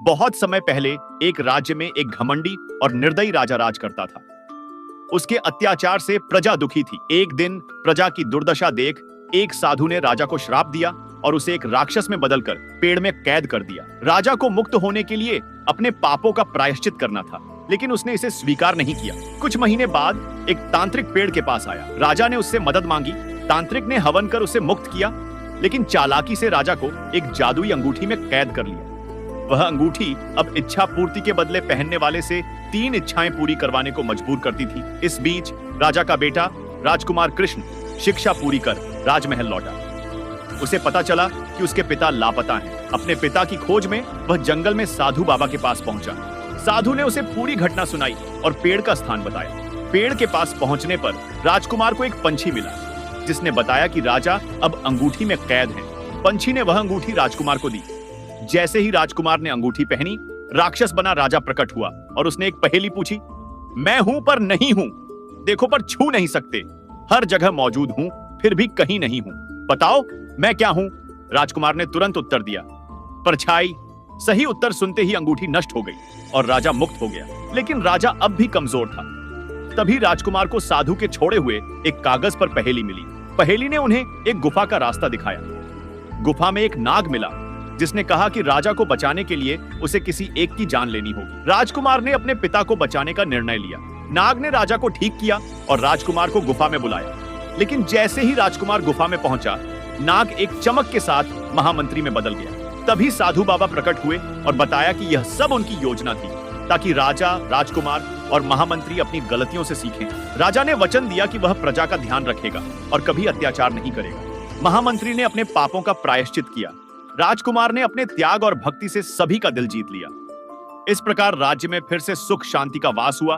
बहुत समय पहले एक राज्य में एक घमंडी और निर्दयी राजा राज करता था। उसके अत्याचार से प्रजा दुखी थी। एक दिन प्रजा की दुर्दशा देख एक साधु ने राजा को श्राप दिया और उसे एक राक्षस में बदलकर पेड़ में कैद कर दिया। राजा को मुक्त होने के लिए अपने पापों का प्रायश्चित करना था, लेकिन उसने इसे स्वीकार नहीं किया। कुछ महीने बाद एक तांत्रिक पेड़ के पास आया। राजा ने उससे मदद मांगी। तांत्रिक ने हवन कर उसे मुक्त किया, लेकिन चालाकी से राजा को एक जादुई अंगूठी में कैद कर लिया। वह अंगूठी अब इच्छा पूर्ति के बदले पहनने वाले से 3 इच्छाएं पूरी करवाने को मजबूर करती थी। इस बीच राजा का बेटा राजकुमार कृष्ण शिक्षा पूरी कर राजमहल लौटा। उसे पता चला कि उसके पिता लापता हैं। अपने पिता की खोज में वह जंगल में साधु बाबा के पास पहुंचा। साधु ने उसे पूरी घटना सुनाई और पेड़ का स्थान बताया। पेड़ के पास पहुंचने पर राजकुमार को एक पंछी मिला, जिसने बताया कि राजा अब अंगूठी में कैद है। पंछी ने वह अंगूठी राजकुमार को दी। जैसे ही राजकुमार ने अंगूठी पहनी, राक्षस बना राजा प्रकट हुआ और उसने एक पहेली पूछी। मैं हूं पर नहीं हूं, देखो पर छू नहीं सकते, हर जगह मौजूद हूं फिर भी कहीं नहीं हूं, बताओ मैं क्या हूं? राजकुमार ने तुरंत उत्तर दिया, परछाई। सही उत्तर सुनते ही अंगूठी नष्ट हो गई और राजा मुक्त हो गया। लेकिन राजा अब भी कमजोर था। तभी राजकुमार को साधु के छोड़े हुए एक कागज पर पहेली मिली। पहेली ने उन्हें एक गुफा का रास्ता दिखाया। गुफा में एक नाग मिला, जिसने कहा कि राजा को बचाने के लिए उसे किसी एक की जान लेनी होगी। राजकुमार ने अपने पिता को बचाने का निर्णय लिया। नाग ने राजा को ठीक किया और राजकुमार को गुफा में बुलाया। लेकिन जैसे ही राजकुमार गुफा में पहुंचा, नाग एक चमक के साथ महामंत्री में बदल गया। तभी साधु बाबा प्रकट हुए और बताया कि यह सब उनकी योजना थी, ताकि राजा, राजकुमार और महामंत्री अपनी गलतियों से सीखें। राजा ने वचन दिया कि वह प्रजा का ध्यान रखेगा और कभी अत्याचार नहीं करेगा। महामंत्री ने अपने पापों का प्रायश्चित किया। राजकुमार ने अपने त्याग और भक्ति से सभी का दिल जीत लिया। इस प्रकार राज्य में फिर से सुख शांति का वास हुआ।